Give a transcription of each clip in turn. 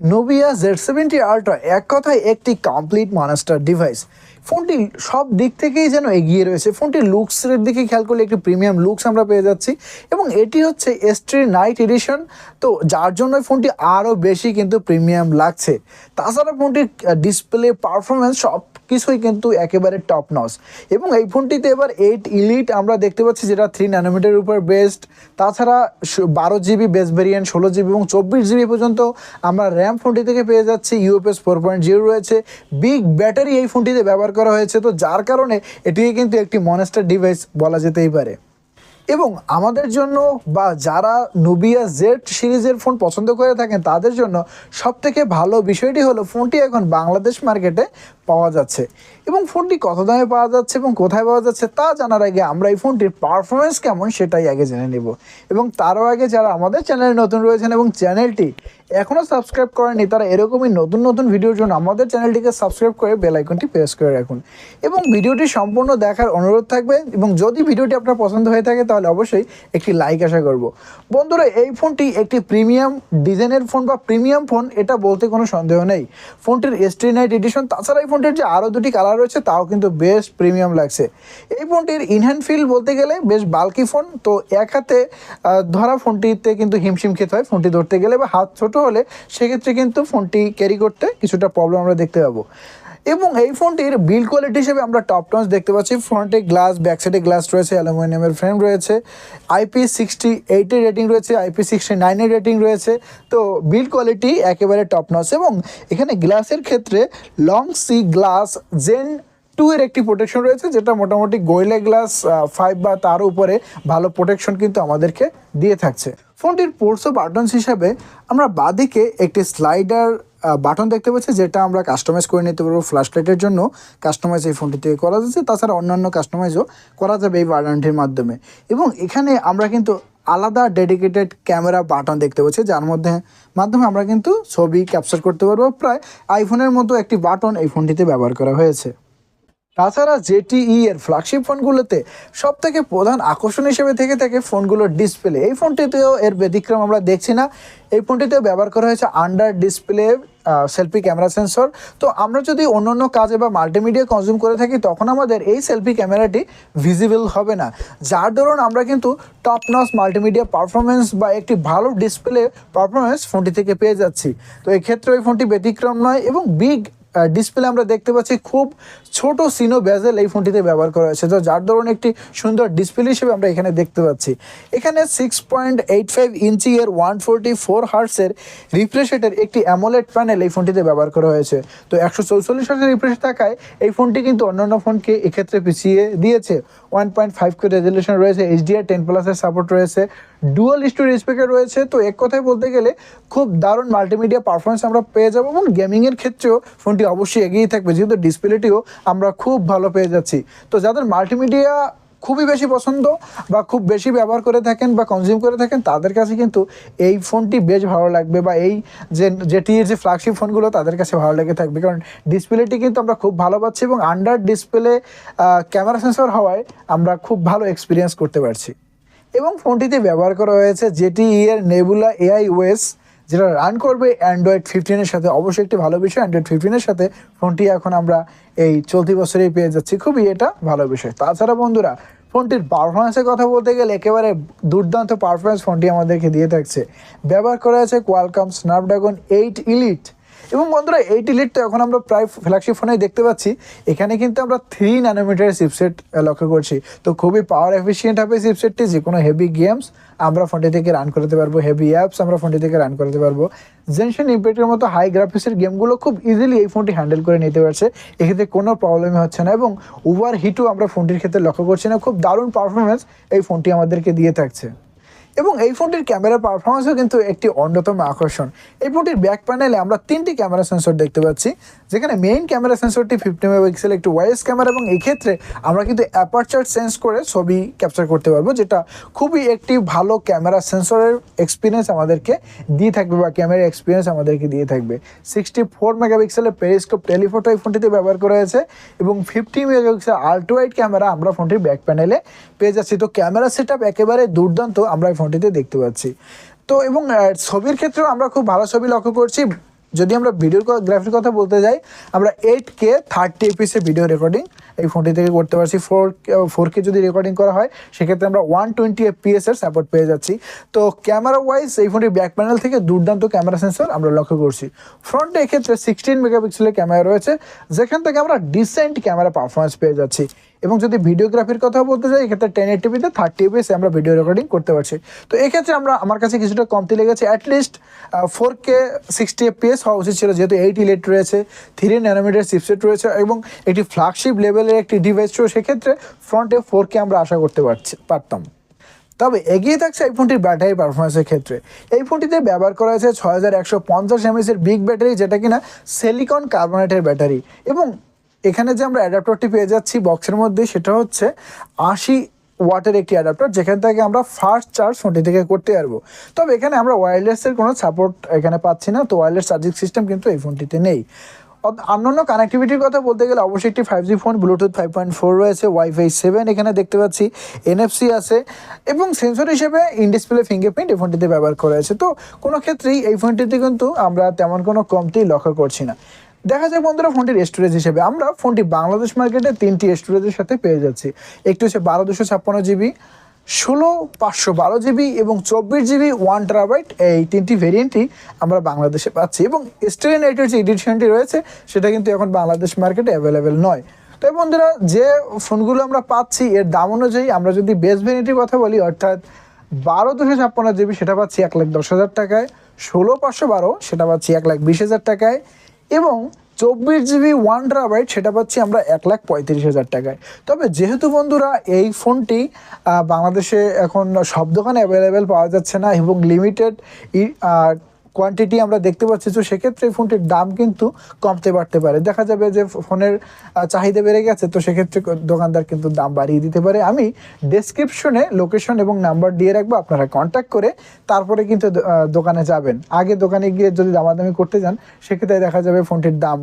Nubia Z70 ultra এক কথায় একটি কমপ্লিট মনস্টার ডিভাইস। ফোনটি সব দিক থেকেই যেন এগিয়ে রয়েছে। ফোনটির লুকসের দিকে খেয়াল করলে একটি প্রিমিয়াম লুকস আমরা পেয়ে যাচ্ছি এবং এটি হচ্ছে S3 নাইট এডিশন, তো যার জন্য ফোনটি আরও বেশি কিন্তু প্রিমিয়াম লাগছে। তাছাড়া ফোনটির ডিসপ্লে পারফরমেন্স সব কিছুই কিন্তু একেবারে টপ নচ এবং এই ফোনটিতে এবার 8 ইলিট আমরা দেখতে পাচ্ছি, যেটা 3 ন্যানোমিটারের উপর বেসড। তাছাড়া 12 GB বেস ভেরিয়েন্ট, 16 GB এবং 24 GB পর্যন্ত আমরা র্যাম ফোনটি থেকে পেয়ে যাচ্ছি। UFS 4.0 রয়েছে, বিগ ব্যাটারি এই ফোনটিতে ব্যবহার করা হয়েছে, তো যার কারণে এটিকে কিন্তু একটি মনস্টার ডিভাইস বলা যেতেই পারে। এবং আমাদের জন্য বা যারা নোভিয়া জেড সিরিজের ফোন পছন্দ করে থাকেন তাদের জন্য সবথেকে ভালো বিষয়টি হলো ফোনটি এখন বাংলাদেশ মার্কেটে পাওয়া যাচ্ছে। এবং ফোনটি কত দামে পাওয়া যাচ্ছে এবং কোথায় পাওয়া যাচ্ছে তা জানার আগে আমরা এই ফোনটির পারফরমেন্স কেমন সেটাই আগে জেনে নেব। এবং তারও আগে যারা আমাদের চ্যানেলে নতুন রয়েছেন এবং চ্যানেলটি এখনও সাবস্ক্রাইব করেনি, তারা এরকমই নতুন নতুন ভিডিওর জন্য আমাদের চ্যানেলটিকে সাবস্ক্রাইব করে বেল আইকনটি প্রেস করে রাখুন এবং ভিডিওটি সম্পূর্ণ দেখার অনুরোধ থাকবে। এবং যদি ভিডিওটি আপনার পছন্দ হয়ে থাকে তাহলে অবশ্যই একটি লাইক আশা করব। বন্ধুরা, এই ফোনটি একটি প্রিমিয়াম ডিজাইনের ফোন বা প্রিমিয়াম ফোন, এটা বলতে কোনো সন্দেহ নেই। ফোনটির S3 নাইট এডিশন, তাছাড়া এই ফোনটির যে আরও দুটি কালার রয়েছে তাও কিন্তু বেশ প্রিমিয়াম লাগছে। এই ফোনটির ইনহ্যান্ড ফিল বলতে গেলে বেশ বাল্কি ফোন, তো এক হাতে ধরা ফোনটিতে কিন্তু হিমশিম খেতে হয় ফোনটি ধরতে গেলে, বা হাত ছোট হলে সেক্ষেত্রে কিন্তু ফোনটি ক্যারি করতে কিছুটা প্রবলেম আমরা দেখতে পাবো। এবং এই ফোনটির বিল্ড কোয়ালিটি হিসেবে আমরা টপ টঞ্চ দেখতে পাচ্ছি। ফ্রন্টে গ্লাস, ব্যাক সাইডে গ্লাস রয়েছে, অ্যালুমিনিয়ামের ফ্রেম রয়েছে, IP68 রেটিং রয়েছে, IP69 রেটিং রয়েছে, তো বিল্ড কোয়ালিটি একেবারে টপ নচ। এবং এখানে গ্লাসের ক্ষেত্রে লং সি গ্লাস জেন 2 এর একটি প্রোটেকশন রয়েছে, যেটা মোটামুটি গোরিলা গ্লাস 5 বা তার উপরে ভালো প্রোটেকশন কিন্তু আমাদেরকে দিয়ে থাকছে। ফোনটির পোর্টস ও বাটনস হিসাবে আমরা বাঁদিকে একটি স্লাইডার বাটন দেখতে পাচ্ছি, যেটা আমরা কাস্টমাইজ করে নিতে পারবো। ফ্ল্যাশ লাইটের জন্য কাস্টমাইজ এই ফোনটি থেকে করা যাচ্ছে, তাছাড়া অন্যান্য কাস্টমাইজও করা যাবে এই বাটনটির মাধ্যমে। এবং এখানে আমরা কিন্তু আলাদা ডেডিকেটেড ক্যামেরা বাটন দেখতে পাচ্ছি, যার মাধ্যমে আমরা কিন্তু ছবি ক্যাপচার করতে পারবো। প্রায় আইফোনের মতো একটি বাটন এই ফোনটিতে ব্যবহার করা হয়েছে। তাছাড়া ZTE এর ফ্ল্যাগশিপ ফোনগুলোতে সবথেকে প্রধান আকর্ষণ হিসেবে থেকে থাকে ফোনগুলোর ডিসপ্লে। এই ফোনটিতেও এর ব্যতিক্রম আমরা দেখছি না। এই ফোনটিতেও ব্যবহার করা হয়েছে under display selfie camera sensor. তো আমরা যদি অন্য কাজে বা মাল্টিমিডিয়া কনজিউম করে থাকি তখন আমাদের এই সেলফি ক্যামেরাটি ভিজিবল হবে না, যার দরুন আমরা কিন্তু টপ নচ মাল্টিমিডিয়া পারফরমেন্স বা একটি ভালো ডিসপ্লে পারফরমেন্স ফোনটি থেকে পেয়ে যাচ্ছি। তো এক্ষেত্রে এই ফোনটি ব্যতিক্রম নয় এবং বিগ ডিসপ্লে আমরা দেখতে পাচ্ছি। খুব ছোট সিনো বেজেল এই ফোনটিতে ব্যবহার করা হয়েছে, তো যার ধরুন একটি সুন্দর ডিসপ্লে হিসেবে আমরা এখানে দেখতে পাচ্ছি। এখানে 6.85 ইঞ্চি এর 144 হার্টসের রিফ্রেশ রেটের একটি অ্যামোলেড প্যানেল এই ফোনটিতে ব্যবহার করা হয়েছে। তো 144 হার্টসের রিফ্রেশ থাকায় এই ফোনটি কিন্তু অন্যান্য ফোনকে এক্ষেত্রে পিছিয়ে দিয়েছে। 1.5K রেজলিউশন রয়েছে, HDR10+এর সাপোর্ট রয়েছে, ডুয়াল স্টোরেজ স্পিকার রয়েছে। তো এক কথায় বলতে গেলে খুব দারুণ মাল্টিমিডিয়া পারফরমেন্স আমরা পেয়ে যাবো এবং গেমিংয়ের ক্ষেত্রেও ফোনটি অবশ্যই এগিয়ে থাকবে, যেহেতু ডিসপ্লেটিও আমরা খুব ভালো পেয়ে যাচ্ছি। তো যাদের মাল্টিমিডিয়া খুবই বেশি পছন্দ বা খুব বেশি ব্যবহার করে থাকেন বা কনজিউম করে থাকেন তাদের কাছে কিন্তু এই ফোনটি বেশ ভালো লাগবে, বা এই যে ফ্ল্যাগশিপ ফোনগুলো তাদের কাছে ভালো লেগে থাকবে, কারণ ডিসপ্লেটি কিন্তু আমরা খুব ভালো পাচ্ছি এবং আন্ডার ডিসপ্লে ক্যামেরা সেন্সর হওয়ায় আমরা খুব ভালো এক্সপিরিয়েন্স করতে পারছি। এবং ফোনটিতে ব্যবহার করা হয়েছে ZTE এর নেবুলা AI OS, যেটা রান করবে Android 15-এর সাথে। অবশ্যই একটি ভালো বিষয়, Android 15-এর সাথে ফোনটি এখন আমরা এই চলতি বছরেই পেয়ে যাচ্ছি, খুবই এটা ভালো বিষয়। তাছাড়া বন্ধুরা, ফোনটির পারফরমেন্সের কথা বলতে গেলে একেবারে দুর্দান্ত পারফরমেন্স ফোনটি আমাদেরকে দিয়ে থাকছে। ব্যবহার করা হয়েছে কোয়ালকম স্ন্যাপড্রাগন 8 ইলিট। এবং বন্ধুরা, 8 ইলিট তো এখন আমরা প্রায় ফ্ল্যাগশিপ ফোনেই দেখতে পাচ্ছি। এখানে কিন্তু আমরা 3 ন্যানোমিটারের চিপসেট লক্ষ্য করছি, তো খুবই পাওয়ার এফিসিয়েন্ট হবে চিপসেটটি। যে কোনো হেভি গেমস আমরা ফোনটি থেকে রান করতে পারবো, হেভি অ্যাপস আমরা ফোনটি থেকে রান করতে পারবো। জেনশন ইম্প্যাক্টের মতো হাই গ্রাফিক্সের গেমগুলো খুব ইজিলি এই ফোনটি হ্যান্ডেল করে নিতে পারছে, এক্ষেত্রে কোনো প্রবলেমই হচ্ছে না এবং ওভার হিটও আমরা ফোনটির ক্ষেত্রে লক্ষ্য করছি না। খুব দারুণ পারফরমেন্স এই ফোনটি আমাদেরকে দিয়ে থাকছে। এবং এই ফোনটির ক্যামেরা পারফরমেন্সও কিন্তু একটি অন্যতম আকর্ষণ। এই ফোনটির ব্যাক প্যানেলে আমরা 3টি ক্যামেরা সেন্সর দেখতে পাচ্ছি, যেখানে মেইন ক্যামেরা সেন্সরটি 50 মেগাপিক্সেল একটি ওয়াইস ক্যামেরা, এবং এই ক্ষেত্রে আমরা কিন্তু অ্যাপারচার সেন্স করে ছবি ক্যাপচার করতে পারবো, যেটা খুবই একটি ভালো ক্যামেরা সেন্সরের এক্সপিরিয়েন্স আমাদেরকে দিয়ে থাকবে বা ক্যামেরা এক্সপিরিয়েন্স আমাদেরকে দিয়ে থাকবে। 64 মেগাপিক্সেলের পেরিস্কোপ টেলিফোটো এই ফোনটিতে ব্যবহার করা হয়েছে এবং 50 মেগাপিক্সেল আল্ট্রা ওয়াইড ক্যামেরা আমরা ফোনটির ব্যাক প্যানেলে পেয়ে যাচ্ছি। তো ক্যামেরা সেট আপ একেবারে দুর্দান্ত আমরা এই ফোনটিতে দেখতে পাচ্ছি। তো এবং ছবির ক্ষেত্রেও আমরা খুব ভালো ছবি লক্ষ্য করছি। যদি আমরা ভিডিওগ্রাফির কথা বলতে যাই, আমরা 8K 30fps ভিডিও রেকর্ডিং এই ফোনটি থেকে করতে পারছি। 4K যদি রেকর্ডিং করা হয় সেক্ষেত্রে আমরা 120fps এর সাপোর্ট পেয়ে যাচ্ছি। তো ক্যামেরা ওয়াইজ এই ফোনটির ব্যাক প্যানেল থেকে দুর্দান্ত ক্যামেরা সেন্সর আমরা লক্ষ্য করছি। ফ্রন্টে এক্ষেত্রে 16 মেগাপিক্সেলের ক্যামেরা রয়েছে, যেখান থেকে আমরা ডিসেন্ট ক্যামেরা পারফরমেন্স পেয়ে যাচ্ছি। এবং যদি ভিডিওগ্রাফির কথা বলতে যাই, এক্ষেত্রে 1080pতে 30fps আমরা ভিডিও রেকর্ডিং করতে পারছি। তো এক্ষেত্রে আমার কাছে কিছুটা কমতি লেগেছে। অ্যাটলিস্ট 4K 60fps হওয়া উচিত ছিল, যেহেতু 8 ইলেট রয়েছে, 3 ন্যানোমিটার চিপসেট রয়েছে এবং একটি ফ্ল্যাগশিপ লেভেলের একটি ডিভাইস ছিল, সেক্ষেত্রে ফ্রন্টে 4K আমরা আশা করতে পারতাম। তবে এগিয়ে থাকছে এই ফোনটির ব্যাটারি পারফরমেন্সের ক্ষেত্রে। এই ফোনটিতে ব্যবহার করা হয়েছে 6150 mAh এর বিগ ব্যাটারি, যেটা কিনা সিলিকন কার্বনেটের ব্যাটারি। এবং এখানে যে আমরা অ্যাডাপ্টারটি পেয়ে যাচ্ছি বক্সের মধ্যে, সেটা হচ্ছে 80 ওয়াটের একটি অ্যাডাপ্টার, যেখান থেকে আমরা ফাস্ট চার্জ ফোনটি থেকে করতে পারবো। তবে এখানে আমরা ওয়্যারলেসের কোনো সাপোর্ট এখানে পাচ্ছি না, তো ওয়্যারলেস চার্জিং সিস্টেম কিন্তু এই ফোনটিতে নেই। অন্যান্য কানেক্টিভিটির কথা বলতে গেলে অবশ্যই একটি 5G ফোন, ব্লুটুথ 5.4 রয়েছে, ওয়াইফাই 7 এখানে দেখতে পাচ্ছি, NFC আছে এবং সেন্সর হিসেবে ইন ডিসপ্লে ফিঙ্গারপ্রিন্ট এই ফোনটিতে ব্যবহার করা হয়েছে। তো কোনো ক্ষেত্রেই এই ফোনটিতে কিন্তু আমরা তেমন কোনো কমতি লক্ষ্য করছি না। দেখা যায় বন্ধুরা, ফোনটির স্টোরেজ হিসেবে আমরা ফোনটি বাংলাদেশ মার্কেটে 3টি স্টোরেজের সাথে পেয়ে যাচ্ছি। একটি হচ্ছে 12/256GB, 16/512GB এবং 24GB 1TB। এই 3টি ভেরিয়েন্টই আমরা বাংলাদেশে পাচ্ছি এবং স্টোরি নাইটের যে এডিশনটি রয়েছে সেটা কিন্তু এখন বাংলাদেশ মার্কেটে অ্যাভেলেবেল নয়। তাই বন্ধুরা, যে ফোনগুলো আমরা পাচ্ছি এর দাম অনুযায়ী আমরা যদি বেস ভেরিয়েন্টের কথা বলি, অর্থাৎ 12/256GB সেটা পাচ্ছি 1,10,000 টাকায়, 16/512 সেটা পাচ্ছি 1,20,000 টাকায় এবং 24GB 1TB সেটা পাচ্ছি আমরা 1,35,000 টাকায়। তবে যেহেতু বন্ধুরা এই ফোনটি বাংলাদেশে এখন সব দোকানে অ্যাভেলেবেল পাওয়া যাচ্ছে না এবং লিমিটেড কোয়ান্টিটি আমরা দেখতে পাচ্ছি, তো সেক্ষেত্রে এই ফোনটির দাম কিন্তু কমতে পারতে পারে। দেখা যাবে যে ফোনের চাহিদা বেড়ে গেছে, তো সেক্ষেত্রে দোকানদার কিন্তু দাম বাড়িয়ে দিতে পারে। আমি ডেসক্রিপশনে লোকেশন এবং নাম্বার দিয়ে রাখবো, আপনারা কন্ট্যাক্ট করে তারপরে কিন্তু দোকানে যাবেন। আগে দোকানে গিয়ে যদি দামাদামি করতে যান, সেক্ষেত্রে দেখা যাবে ফোনটির দাম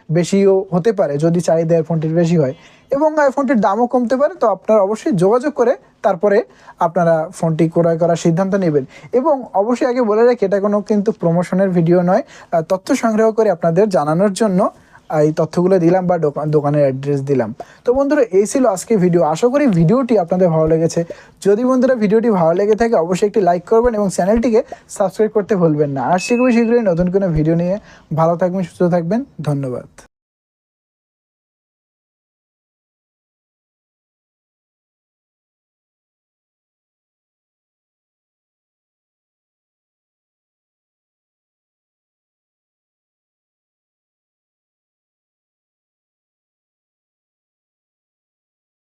বেশিও হতে পারে যদি চাহিদা ফোনটির বেশি হয় এবং ফোনটির দামও কমতে পারে। তো আপনারা অবশ্যই যোগাযোগ করে তারপরে আপনারা ফোনটি ক্রয় করার সিদ্ধান্ত নেবেন। এবং অবশ্যই আগে বলে রাখি, এটা কোনো কিন্তু প্রমোশনের ভিডিও নয়, তথ্য সংগ্রহ করে আপনাদের জানানোর জন্য এই তথ্যগুলো দিলাম বা দোকানের অ্যাড্রেস দিলাম। তো বন্ধুরা, এই ছিল আজকে ভিডিও। আশা করি ভিডিওটি আপনাদের ভালো লেগেছে। যদি বন্ধুরা ভিডিওটি ভালো লেগে থাকে অবশ্যই একটি লাইক করবেন এবং চ্যানেলটিকে সাবস্ক্রাইব করতে ভুলবেন না। আর শীঘ্রই নতুন কোনো ভিডিও নিয়ে ভালো থাকবেন, সুস্থ থাকবেন। ধন্যবাদ।